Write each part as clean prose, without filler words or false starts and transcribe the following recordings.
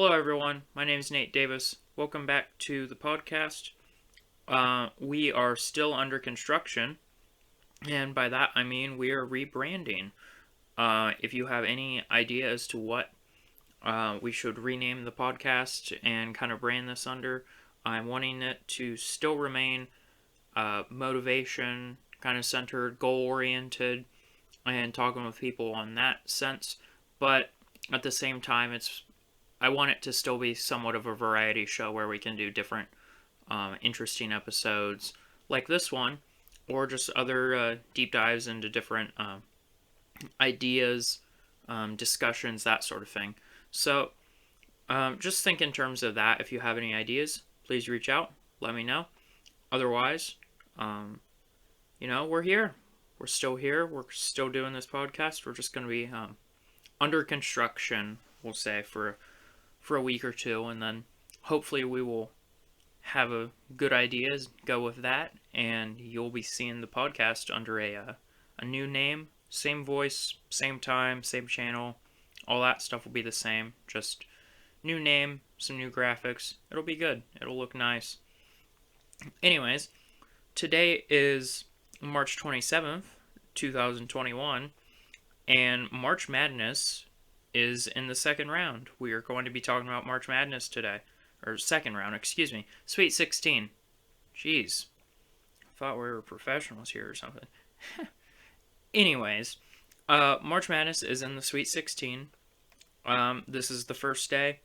Hello, everyone. My name is Nate Davis. Welcome back to the podcast. We are still under construction, and by that I mean we are rebranding. If you have any idea as to what we should rename the podcast and kind of brand this under, I'm wanting it to still remain motivation, kind of centered, goal oriented, and talking with people on that sense. But at the same time, I want it to still be somewhat of a variety show where we can do different interesting episodes like this one, or just other deep dives into different ideas, discussions, that sort of thing. So just think in terms of that. If you have any ideas, please reach out. Let me know. Otherwise, we're here. We're still here. We're still doing this podcast. We're just going to be under construction, we'll say, for a week or two, and then hopefully we will have a good ideas, go with that, and you'll be seeing the podcast under a new name, same voice, same time, same channel. All that stuff will be the same, just new name, some new graphics. It'll be good. It'll look nice. Anyways, today is March 27th, 2021, and March Madness is in the second round. We are going to be talking about March Madness today. Or second round, excuse me. Sweet 16. Jeez. I thought we were professionals here or something. Anyways, March Madness is in the Sweet 16. This is the first day.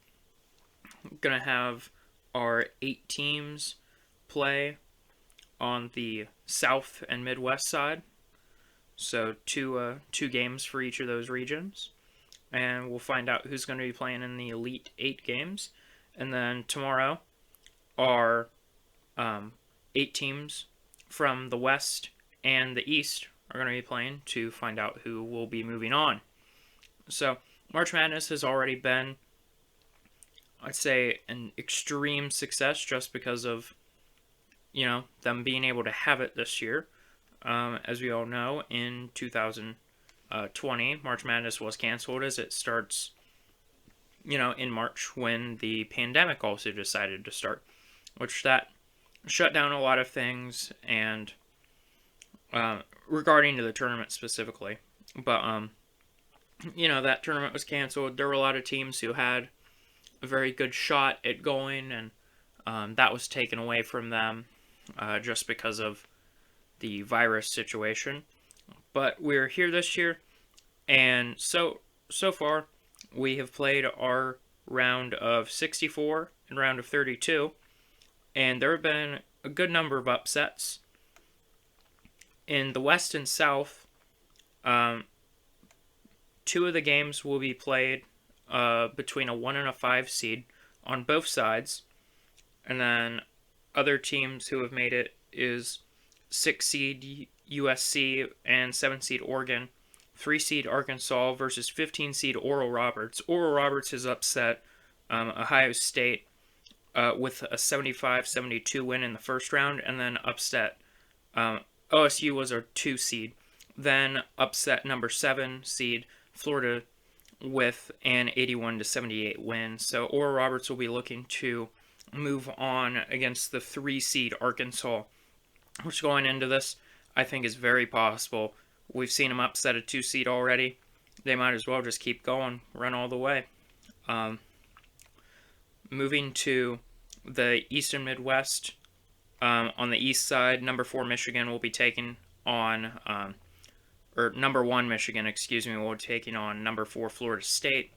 I'm going to have our 8 teams play on the South and Midwest side. So two games for each of those regions. And we'll find out who's going to be playing in the Elite 8 games. And then tomorrow, our 8 teams from the West and the East are going to be playing to find out who will be moving on. So, March Madness has already been, I'd say, an extreme success just because of, them being able to have it this year. As we all know, in 2020, March Madness was canceled as it starts, in March when the pandemic also decided to start, which that shut down a lot of things and regarding to the tournament specifically. But, that tournament was canceled. There were a lot of teams who had a very good shot at going, and that was taken away from them just because of the virus situation. But we're here this year, and so far we have played our round of 64 and round of 32, and there have been a good number of upsets. In the West and South, 2 of the games will be played between a 1 and a 5 seed on both sides, and then other teams who have made it is 6 seed USC and 7 seed Oregon, 3 seed Arkansas versus 15 seed Oral Roberts. Oral Roberts has upset Ohio State with a 75-72 win in the first round, and then upset OSU was our 2 seed, then upset number 7 seed Florida with an 81-78 win. So Oral Roberts will be looking to move on against the 3 seed Arkansas, which going into this I think is very possible. We've seen them upset a 2 seed already. They might as well just keep going, run all the way. Moving to the East and Midwest, on the East side, number 4 Michigan will be taking on, or number 1 Michigan, will be taking on number 4 Florida State,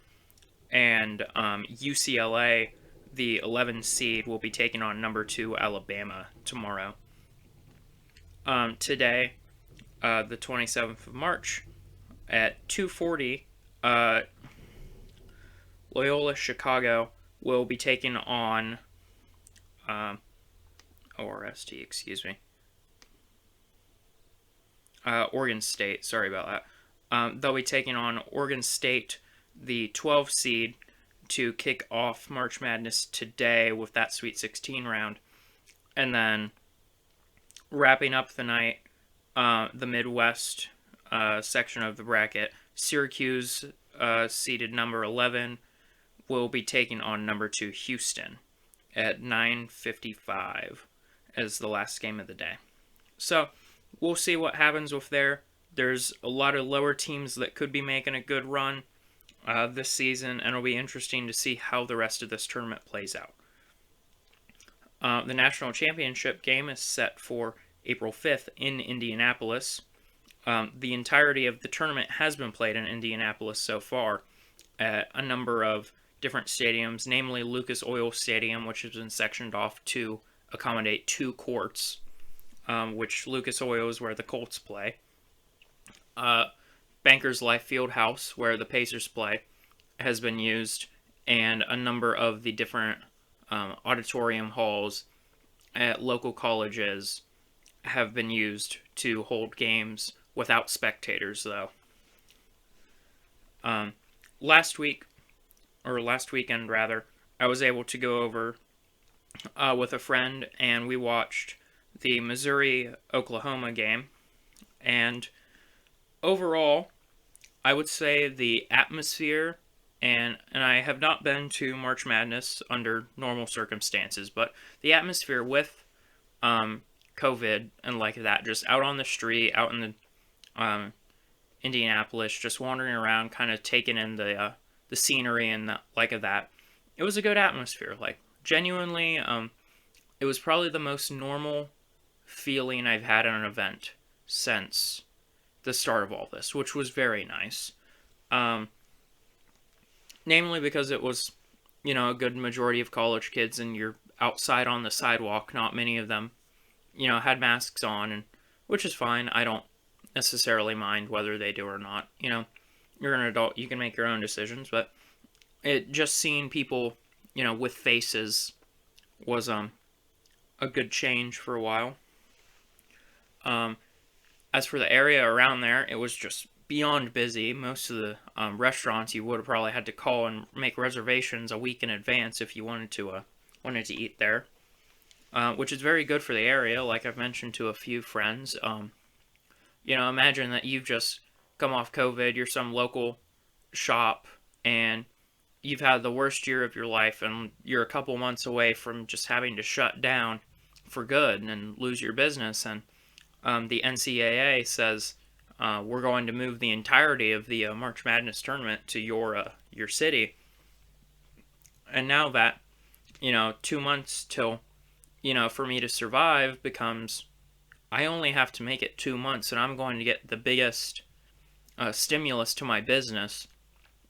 and UCLA, the 11 seed, will be taking on number 2 Alabama tomorrow. Today, the 27th of March, at 2:40, Loyola Chicago will be taking on Oregon State. Sorry about that. They'll be taking on Oregon State, the 12 seed, to kick off March Madness today with that Sweet 16 round. And then wrapping up the night, the Midwest section of the bracket, Syracuse, seeded number 11, will be taking on number 2 Houston at 9:55 as the last game of the day. So we'll see what happens with there. There's a lot of lower teams that could be making a good run this season, and it'll be interesting to see how the rest of this tournament plays out. The national championship game is set for April 5th in Indianapolis. The entirety of the tournament has been played in Indianapolis so far at a number of different stadiums, namely Lucas Oil Stadium, which has been sectioned off to accommodate 2 courts, which Lucas Oil is where the Colts play. Bankers Life Fieldhouse, where the Pacers play, has been used, and a number of the different auditorium halls at local colleges have been used to hold games without spectators, though. Last weekend, I was able to go over with a friend, and we watched the Missouri-Oklahoma game, and overall, I would say the atmosphere, and I have not been to March Madness under normal circumstances, but the atmosphere with COVID and like that, just out on the street, out in the Indianapolis, just wandering around, kind of taking in the scenery and that. It was a good atmosphere. Like, genuinely, it was probably the most normal feeling I've had at an event since the start of all this, which was very nice. Namely because it was, a good majority of college kids, and you're outside on the sidewalk. Not many of them, had masks on, and which is fine. I don't necessarily mind whether they do or not. You're an adult, you can make your own decisions, but it just seeing people, with faces was a good change for a while. As for the area around there, it was just beyond busy. Most of the restaurants you would have probably had to call and make reservations a week in advance if you wanted to eat there, which is very good for the area. Like I've mentioned to a few friends, imagine that you've just come off COVID, you're some local shop, and you've had the worst year of your life, and you're a couple months away from just having to shut down for good and lose your business, and the NCAA says we're going to move the entirety of the March Madness tournament to your city. And now that, 2 months till, for me to survive becomes, I only have to make it 2 months, and I'm going to get the biggest stimulus to my business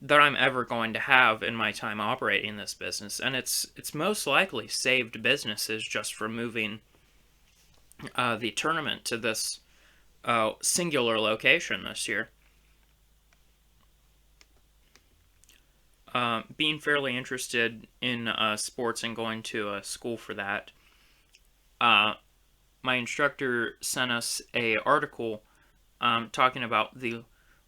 that I'm ever going to have in my time operating this business. And it's most likely saved businesses just from moving the tournament to this singular location this year. Being fairly interested in sports and going to a school for that, my instructor sent us a article talking about the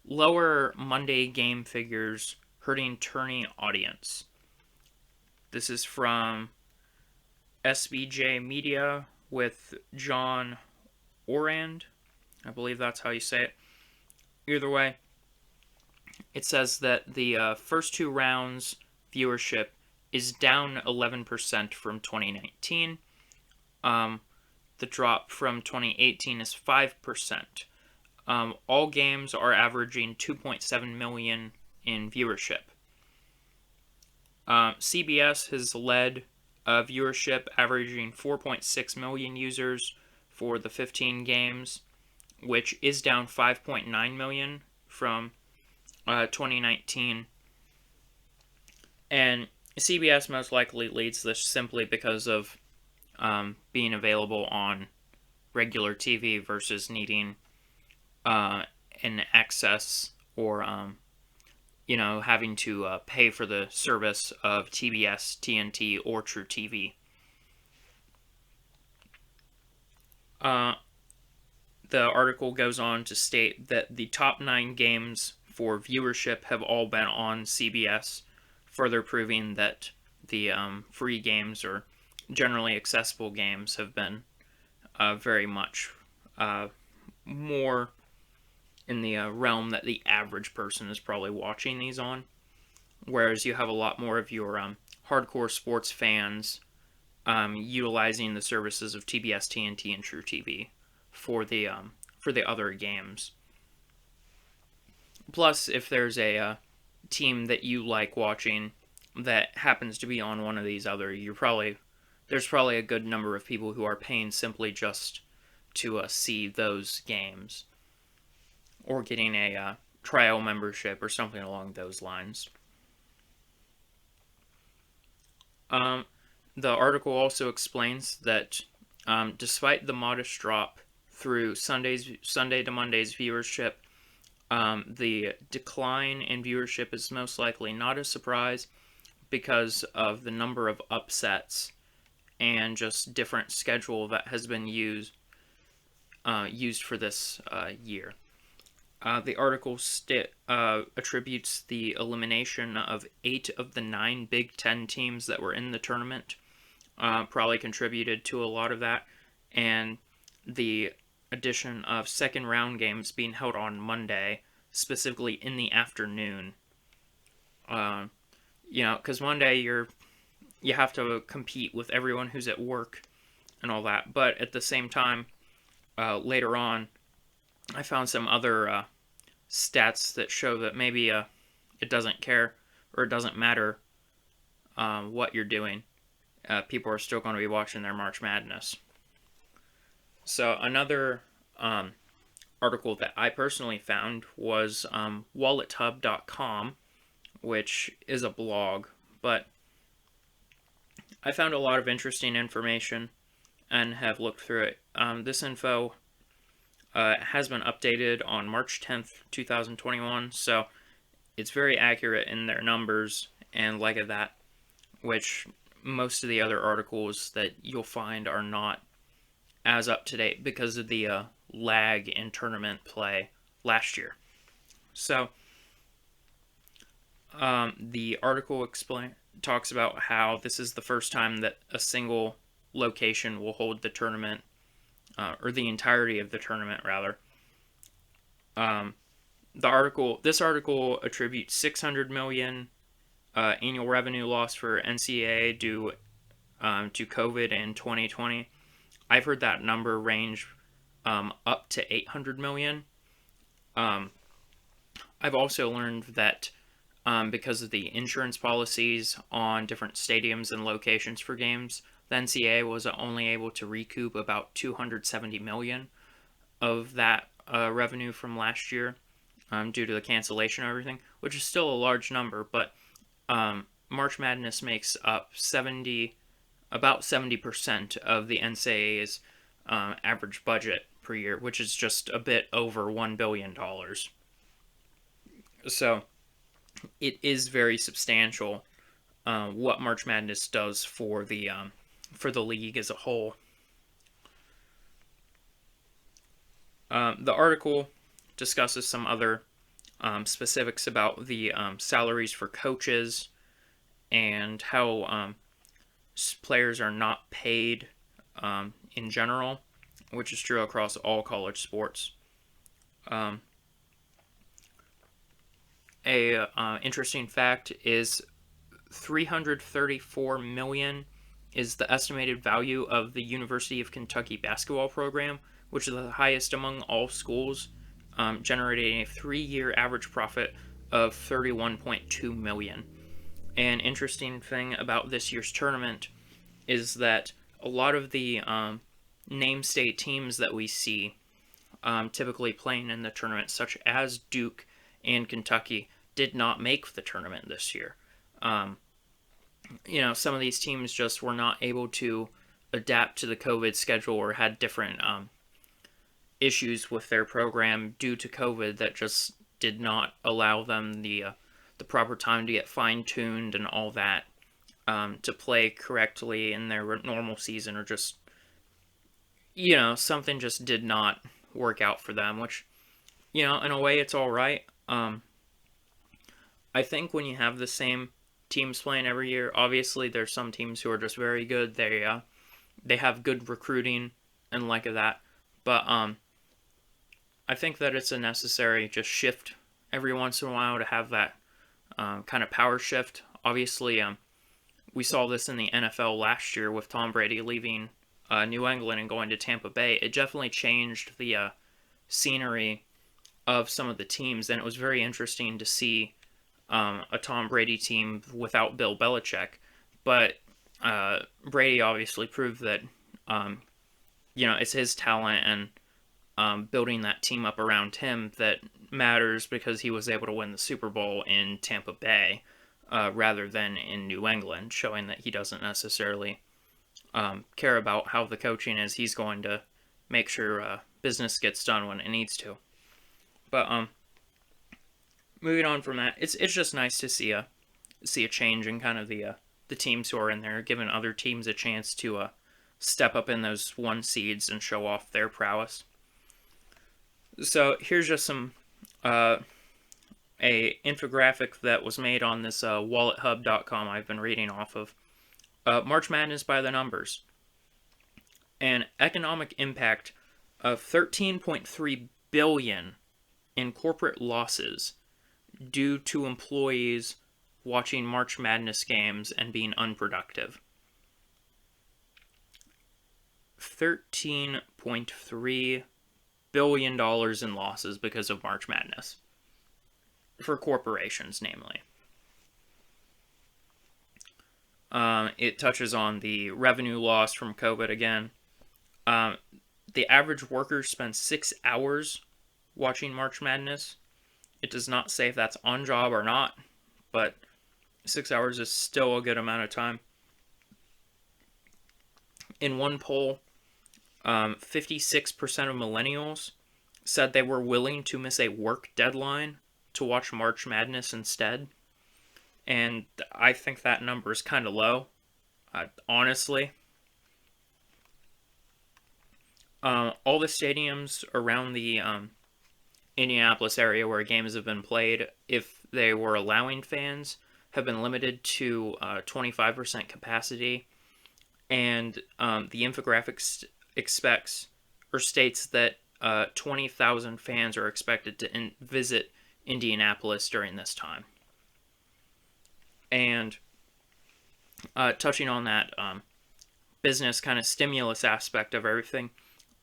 lower Monday game figures hurting tourney audience. This is from SBJ Media with John Orand. I believe that's how you say it. Either way, it says that the first 2 rounds viewership is down 11% from 2019. The drop from 2018 is 5%. All games are averaging 2.7 million in viewership. CBS has led viewership, averaging 4.6 million users for the 15 games, which is down 5.9 million from 2019. And CBS most likely leads this simply because of being available on regular TV versus needing an access or having to pay for the service of TBS, TNT, or True TV. The article goes on to state that the top 9 games for viewership have all been on CBS, further proving that the free games or generally accessible games have been very much more in the realm that the average person is probably watching these on. whereas you have a lot more of your hardcore sports fans utilizing the services of TBS, TNT, and True TV for the other games. Plus, if there's a team that you like watching that happens to be on one of these other, there's probably a good number of people who are paying simply just to see those games, or getting a trial membership or something along those lines. The article also explains that despite the modest drop through Sunday to Monday's viewership, the decline in viewership is most likely not a surprise because of the number of upsets and just different schedule that has been used for this year. The article attributes the elimination of 8 of the 9 Big Ten teams that were in the tournament. Probably contributed to a lot of that, and the addition of second round games being held on Monday, specifically in the afternoon. Because Monday you have to compete with everyone who's at work and all that, but at the same time, later on, I found some other stats that show that maybe it doesn't care, or it doesn't matter what you're doing. People are still going to be watching their March Madness. So another article that I personally found was wallethub.com, which is a blog, but I found a lot of interesting information and have looked through it. This info has been updated on March 10th, 2021, so it's very accurate in their numbers and like that, which most of the other articles that you'll find are not as up to date because of the lag in tournament play last year. So the article talks about how this is the first time that a single location will hold the tournament, or the entirety of the tournament rather. This article attributes $600 million annual revenue loss for NCAA due to COVID in 2020. I've heard that number range up to $800 million. I've also learned that because of the insurance policies on different stadiums and locations for games, the NCAA was only able to recoup about $270 million of that revenue from last year due to the cancellation of everything, which is still a large number, but March Madness makes up about 70% of the NCAA's average budget per year, which is just a bit over $1 billion. So it is very substantial what March Madness does for the league as a whole. The article discusses some other specifics about the salaries for coaches and how players are not paid in general, which is true across all college sports. Interesting fact is $334 million is the estimated value of the University of Kentucky basketball program, which is the highest among all schools, generating a 3-year average profit of $31.2 million. An interesting thing about this year's tournament is that a lot of the name state teams that we see typically playing in the tournament, such as Duke and Kentucky, did not make the tournament this year. Some of these teams just were not able to adapt to the COVID schedule or had different issues with their program due to COVID that just did not allow them the proper time to get fine-tuned and all that to play correctly in their normal season, or just, something just did not work out for them, which, in a way it's all right. I think when you have the same teams playing every year, obviously there's some teams who are just very good. They have good recruiting and like that, but I think that it's a necessary just shift every once in a while to have that kind of power shift. Obviously, we saw this in the NFL last year with Tom Brady leaving New England and going to Tampa Bay. It definitely changed the scenery of some of the teams, and it was very interesting to see a Tom Brady team without Bill Belichick. But Brady obviously proved that it's his talent and building that team up around him that matters, because he was able to win the Super Bowl in Tampa Bay rather than in New England, showing that he doesn't necessarily care about how the coaching is. He's going to make sure business gets done when it needs to. But moving on from that, it's just nice to see a change in kind of the teams who are in there, giving other teams a chance to step up in those 1 seeds and show off their prowess. So here's just some a infographic that was made on this wallethub.com I've been reading off of. March Madness by the numbers. An economic impact of $13.3 billion in corporate losses due to employees watching March Madness games and being unproductive. $13.3 billion in losses because of March Madness. For corporations, namely. It touches on the revenue loss from COVID again. The average worker spends 6 hours watching March Madness. It does not say if that's on job or not, but 6 hours is still a good amount of time. In one poll, 56% of millennials said they were willing to miss a work deadline to watch March Madness instead. And I think that number is kind of low, honestly. All the stadiums around the Indianapolis area where games have been played, if they were allowing fans, have been limited to 25% capacity. And the infographic states that 20,000 fans are expected to visit Indianapolis during this time. And touching on that business kind of stimulus aspect of everything,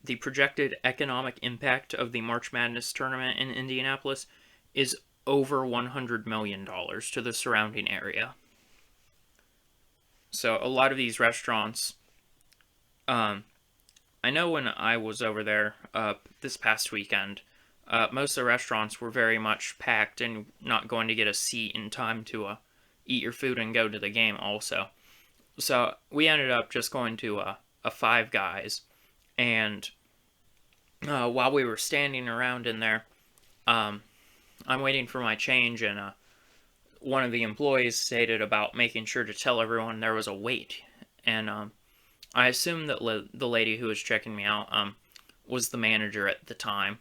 the projected economic impact of the March Madness tournament in Indianapolis is over $100 million to the surrounding area. So a lot of these restaurants, I know when I was over there this past weekend, most of the restaurants were very much packed and not going to get a seat in time to eat your food and go to the game also. So we ended up just going to a Five Guys, and while we were standing around in there, I'm waiting for my change, and one of the employees stated about making sure to tell everyone there was a wait, and I assumed that the lady who was checking me out was the manager at the time,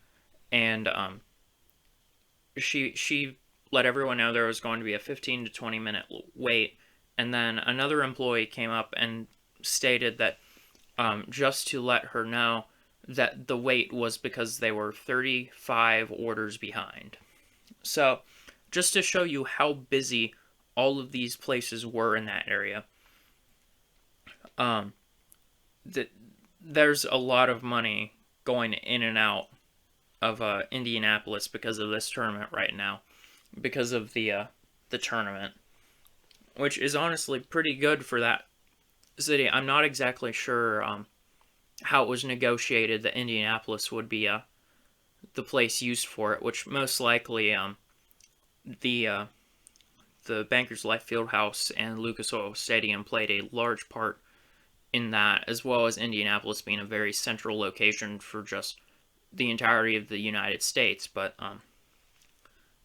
and she let everyone know there was going to be a 15 to 20 minute wait, and then another employee came up and stated that just to let her know that the wait was because they were 35 orders behind. So, just to show you how busy all of these places were in that area, there's a lot of money going in and out of Indianapolis because of this tournament right now, because of the tournament, which is honestly pretty good for that city. I'm not exactly sure how it was negotiated that Indianapolis would be the place used for it, which most likely the Bankers Life Fieldhouse and Lucas Oil Stadium played a large part in that, as well as Indianapolis being a very central location for just the entirety of the United States. But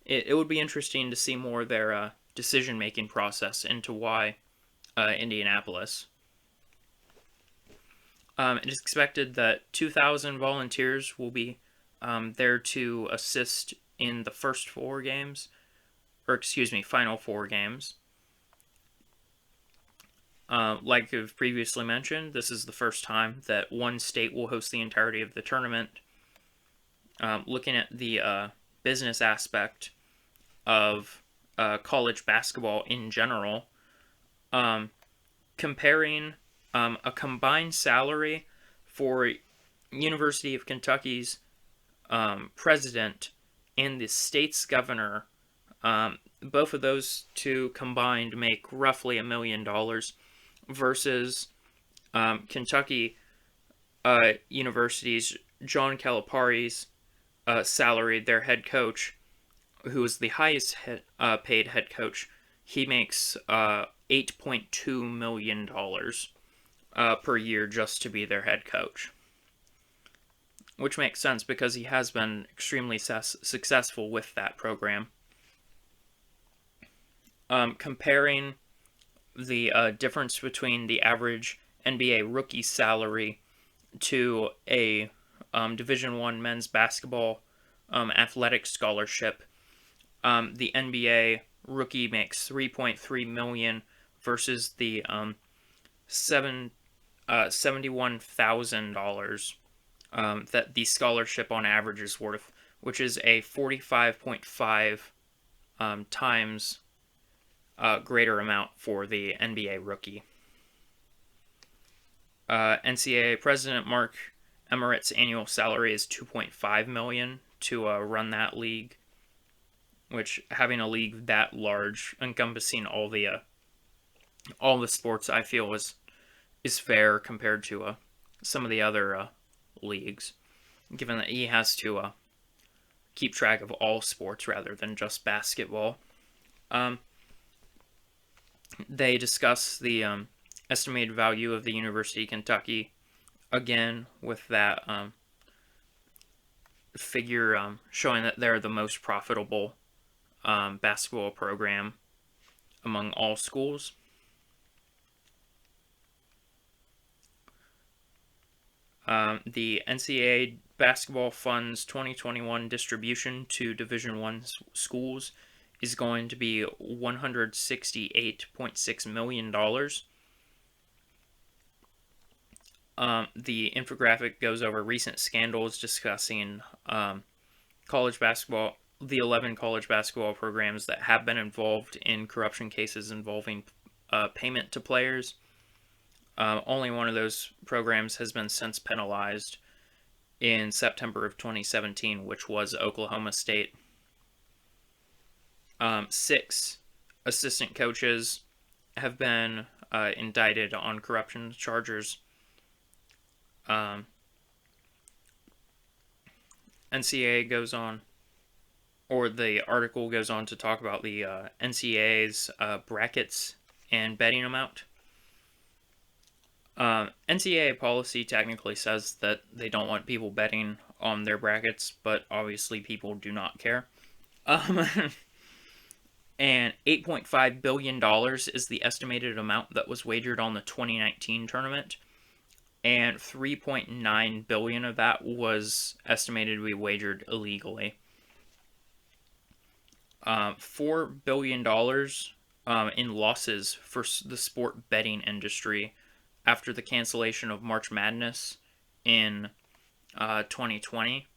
it would be interesting to see more of their decision-making process into why Indianapolis. It is expected that 2,000 volunteers will be there to assist in the first four games, final four games. Like I've previously mentioned, this is the first time that one state will host the entirety of the tournament. Looking at the business aspect of college basketball in general, comparing a combined salary for University of Kentucky's president and the state's governor. Both of those two combined make roughly $1 million versus Kentucky University's John Calipari's salary, their head coach, who is the highest paid head coach. He makes $8.2 million per year just to be their head coach. Which makes sense because he has been extremely successful with that program. Comparing the difference between the average NBA rookie salary to a Division I men's basketball athletic scholarship, the NBA rookie makes $3.3 million versus the $71,000 that the scholarship on average is worth, which is a 45.5 times greater amount for the NBA rookie. NCAA President Mark Emmert's annual salary is $2.5 million to run that league, which, having a league that large, encompassing all the sports, I feel is fair compared to some of the other leagues, given that he has to keep track of all sports rather than just basketball. They discuss the estimated value of the University of Kentucky, again with that figure showing that they're the most profitable basketball program among all schools. The NCAA Basketball Fund's 2021 distribution to Division I schools is going to be $168.6 million. The infographic goes over recent scandals discussing college basketball, the 11 college basketball programs that have been involved in corruption cases involving payment to players. Only one of those programs has been since penalized in September of 2017, which was Oklahoma State. 6 assistant coaches have been indicted on corruption charges. NCAA goes on, or the article goes on to talk about the NCAA's brackets and betting amount. NCAA policy technically says that they don't want people betting on their brackets, but obviously people do not care. And $8.5 billion is the estimated amount that was wagered on the 2019 tournament, and $3.9 billion of that was estimated to be wagered illegally. $4 billion in losses for the sport betting industry after the cancellation of March Madness in 2020.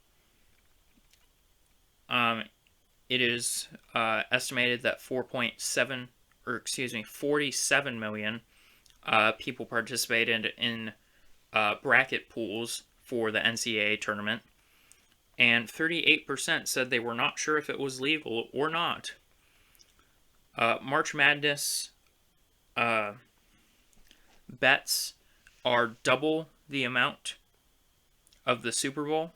It is estimated that 47 million people participated in bracket pools for the NCAA tournament, and 38% said they were not sure if it was legal or not. March Madness bets are double the amount of the Super Bowl,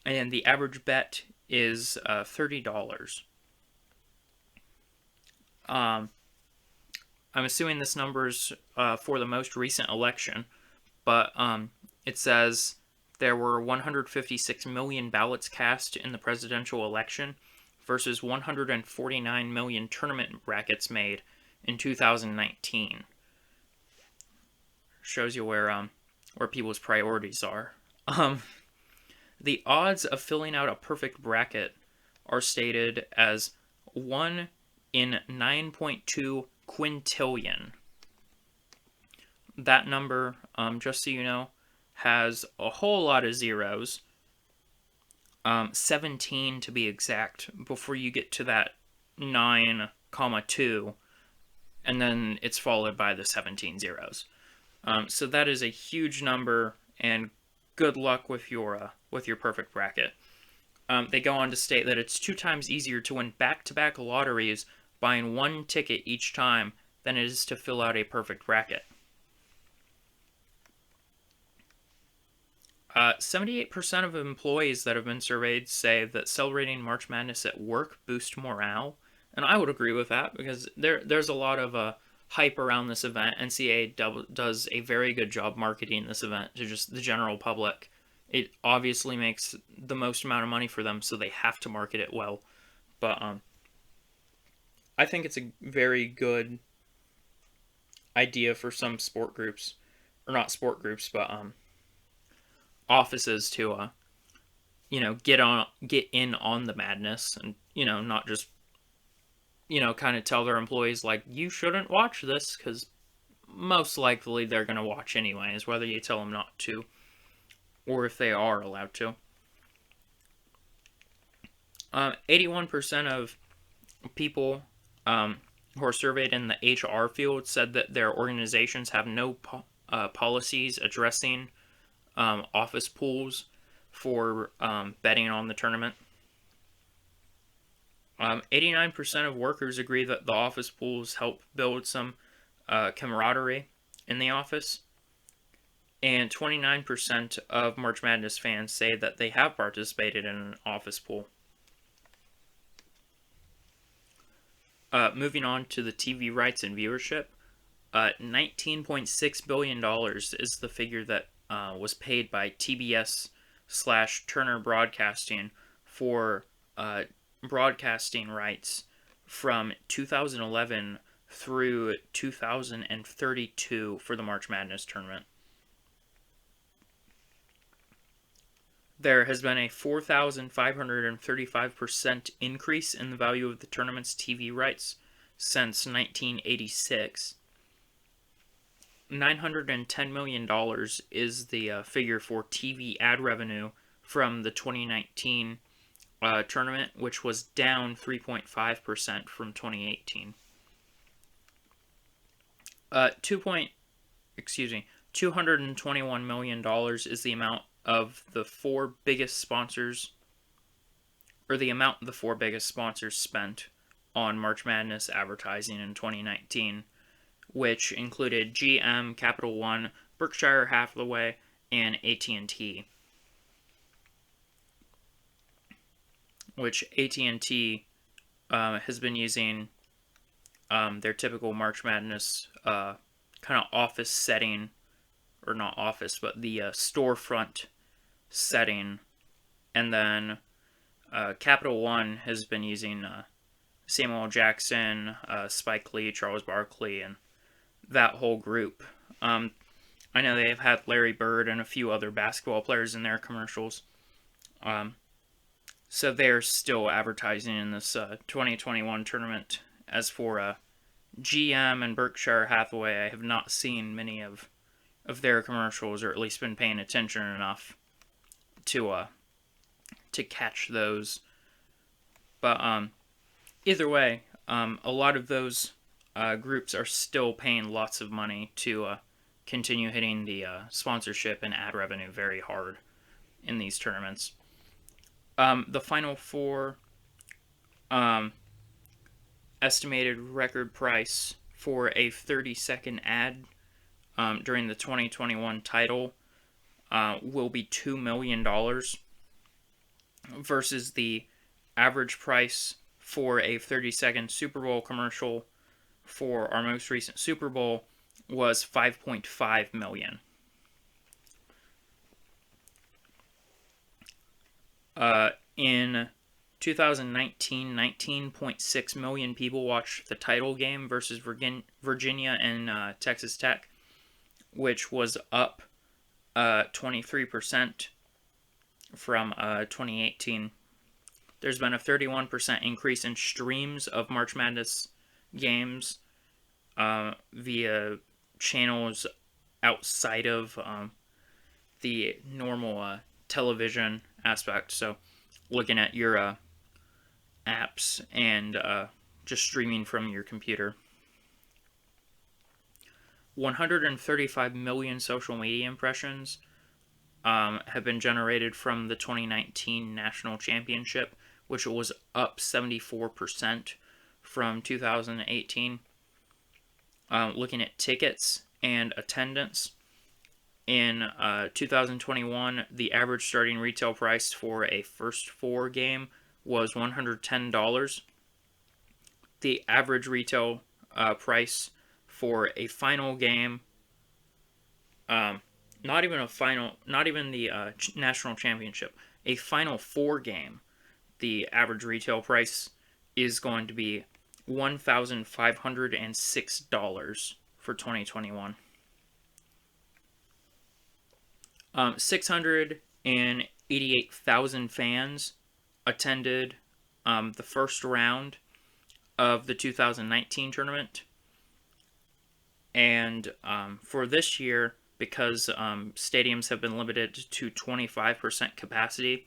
and the average bet is $30. I'm assuming this number's for the most recent election, but it says there were 156 million ballots cast in the presidential election versus 149 million tournament brackets made in 2019. Shows you where people's priorities are. The odds of filling out a perfect bracket are stated as 1 in 9.2 quintillion. That number, just so you know, has a whole lot of zeros. 17 to be exact, before you get to that 9,2, and then it's followed by the 17 zeros. So that is a huge number, and good luck with your perfect bracket. They go on to state that it's 2 times easier to win back-to-back lotteries buying one ticket each time than it is to fill out a perfect bracket. 78% of employees that have been surveyed say that celebrating March Madness at work boosts morale, and I would agree with that because there's a lot of hype around this event. NCAA does a very good job marketing this event to just the general public. It obviously makes the most amount of money for them, so they have to market it well. But I think it's a very good idea for some sport groups, or not sport groups, but offices to get in on the madness, and not just kind of tell their employees like, you shouldn't watch this, because most likely they're going to watch anyways, whether you tell them not to or if they are allowed to. 81% of people who are surveyed in the HR field said that their organizations have no policies addressing office pools for betting on the tournament. 89% of workers agree that the office pools help build some camaraderie in the office. And 29% of March Madness fans say that they have participated in an office pool. Moving on to the TV rights and viewership, $19.6 billion is the figure that was paid by TBS/Turner Broadcasting for broadcasting rights from 2011 through 2032 for the March Madness tournament. There has been a 4,535% increase in the value of the tournament's TV rights since 1986. $910 million is the figure for TV ad revenue from the 2019 tournament, which was down 3.5% from 2018. $221 million is the amount of the four biggest sponsors, or the amount the four biggest sponsors spent on March Madness advertising in 2019, which included GM, Capital One, Berkshire Hathaway, and AT&T. Which AT&T has been using their typical March Madness kind of office setting, or not office, but the storefront setting, and then Capital One has been using Samuel Jackson, Spike Lee, Charles Barkley, and that whole group. I know they've had Larry Bird and a few other basketball players in their commercials. So they're still advertising in this 2021 tournament. As for GM and Berkshire Hathaway, I have not seen many of their commercials, or at least been paying attention enough to catch those. But either way, a lot of those groups are still paying lots of money to continue hitting the sponsorship and ad revenue very hard in these tournaments. The Final Four estimated record price for a 30-second ad during the 2021 title will be $2 million versus the average price for a 30-second Super Bowl commercial for our most recent Super Bowl was $5.5 million. In 2019, 19.6 million people watched the title game versus Virginia and Texas Tech, which was up 23% from 2018. There's been a 31% increase in streams of March Madness games via channels outside of the normal television aspect. So looking at your apps and just streaming from your computer. 135 million social media impressions have been generated from the 2019 National Championship, which was up 74% from 2018. Looking at tickets and attendance, in 2021, the average starting retail price for a first four game was $110. The average retail price for a final game, not even the national championship, a final four game, the average retail price is going to be $1,506 for 2021. 688,000 fans attended the first round of the 2019 tournament. And for this year, because stadiums have been limited to 25% capacity,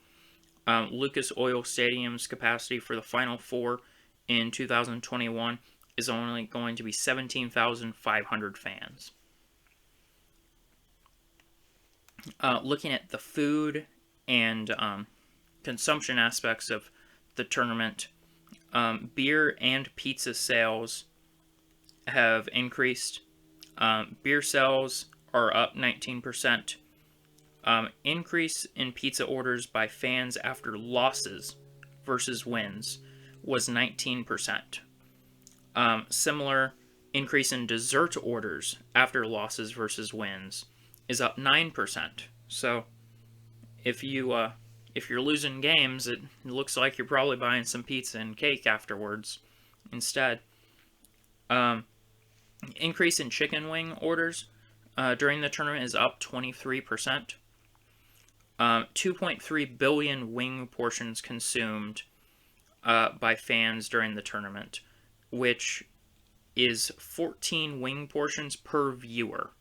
Lucas Oil Stadium's capacity for the Final Four in 2021 is only going to be 17,500 fans. Looking at the food and consumption aspects of the tournament, beer and pizza sales have increased. Beer sales are up 19%. Increase in pizza orders by fans after losses versus wins was 19%. Similar increase in dessert orders after losses versus wins is up 9%. So if you're losing games, it looks like you're probably buying some pizza and cake afterwards instead. Increase in chicken wing orders during the tournament is up 23%. 2.3 billion wing portions consumed by fans during the tournament, which is 14 wing portions per viewer.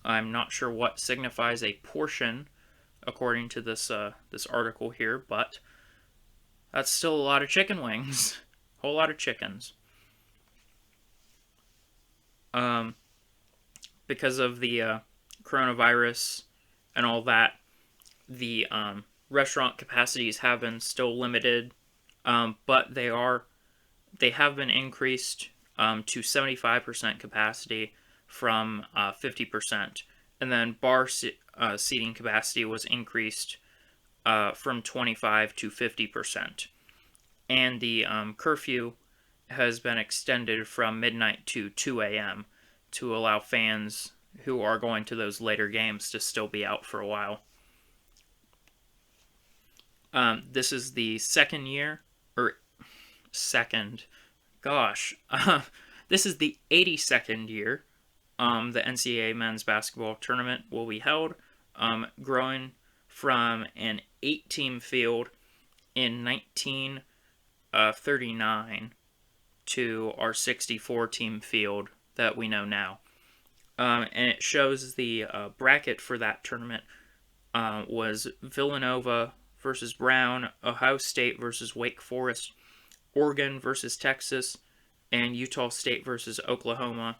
I'm not sure what signifies a portion according to this article here, but that's still a lot of chicken wings. Whole lot of chickens. Because of the coronavirus and all that, the restaurant capacities have been still limited, but they have been increased to 75% capacity from 50%, and then bar seating capacity was increased from 25 to 50%, and the curfew has been extended from midnight to 2 a.m. to allow fans who are going to those later games to still be out for a while. This is the second year, this is the 82nd year the NCAA men's basketball tournament will be held, growing from an 8-team field in 1939 to our 64-team field that we know now. And it shows the bracket for that tournament was Villanova versus Brown, Ohio State versus Wake Forest, Oregon versus Texas, and Utah State versus Oklahoma.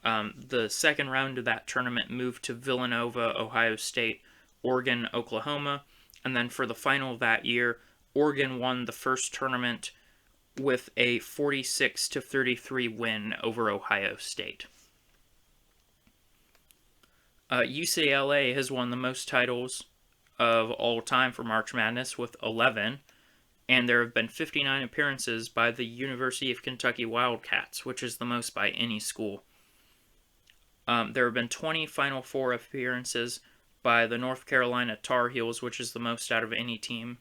The second round of that tournament moved to Villanova, Ohio State, Oregon, Oklahoma, and then for the final of that year, Oregon won the first tournament with a 46-33 win over Ohio State. UCLA has won the most titles of all time for March Madness with 11, and there have been 59 appearances by the University of Kentucky Wildcats, which is the most by any school. There have been 20 Final Four appearances by the North Carolina Tar Heels, which is the most out of any team.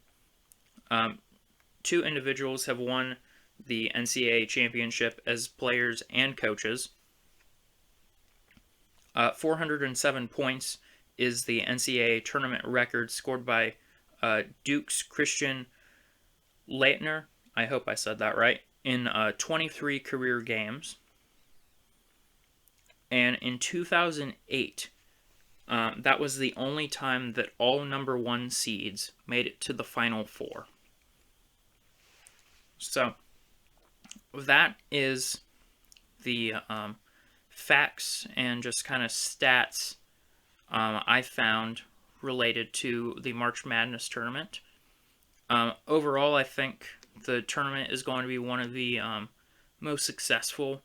2 individuals have won the NCAA championship as players and coaches. 407 points is the NCAA tournament record scored by Duke's Christian Laettner, I hope I said that right, in 23 career games. And in 2008, that was the only time that all number 1 seeds made it to the Final Four. So that is the facts and just kind of stats I found related to the March Madness tournament. Overall, I think the tournament is going to be one of the most successful,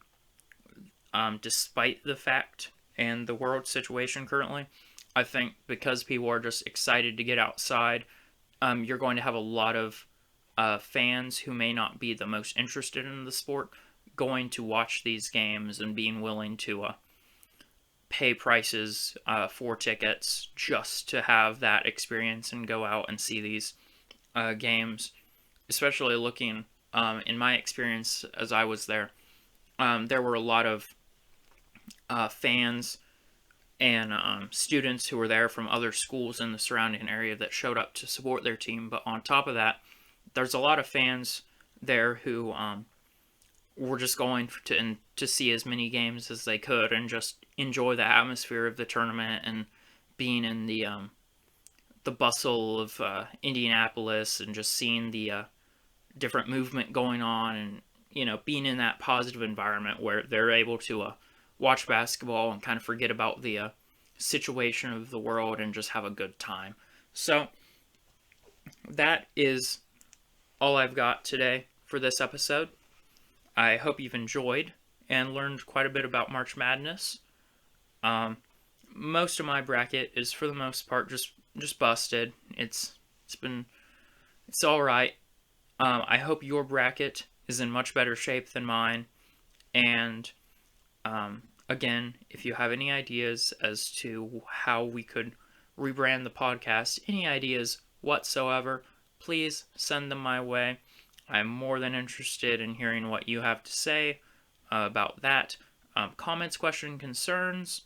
despite the fact and the world situation currently. I think because people are just excited to get outside, you're going to have a lot of fans who may not be the most interested in the sport going to watch these games and being willing to pay prices for tickets just to have that experience and go out and see these games. Especially looking in my experience as I was there, there were a lot of fans and students who were there from other schools in the surrounding area that showed up to support their team. But on top of that, there's a lot of fans there who were just going to see as many games as they could and just enjoy the atmosphere of the tournament and being in the bustle of Indianapolis and just seeing the different movement going on and being in that positive environment where they're able to watch basketball and kind of forget about the situation of the world and just have a good time. So that is all I've got today for this episode. I hope you've enjoyed and learned quite a bit about March Madness. Most of my bracket is for the most part just busted. It's all right. I hope your bracket is in much better shape than mine. And again, if you have any ideas as to how we could rebrand the podcast, any ideas whatsoever, please send them my way. I'm more than interested in hearing what you have to say about that. Comments, questions, concerns,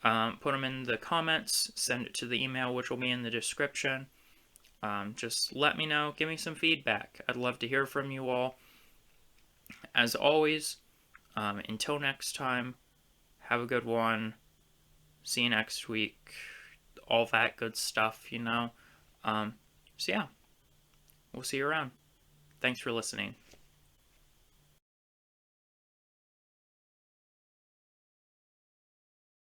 put them in the comments, send it to the email, which will be in the description. Just let me know, give me some feedback. I'd love to hear from you all. As always, until next time, have a good one. See you next week. All that good stuff, So yeah, we'll see you around. Thanks for listening.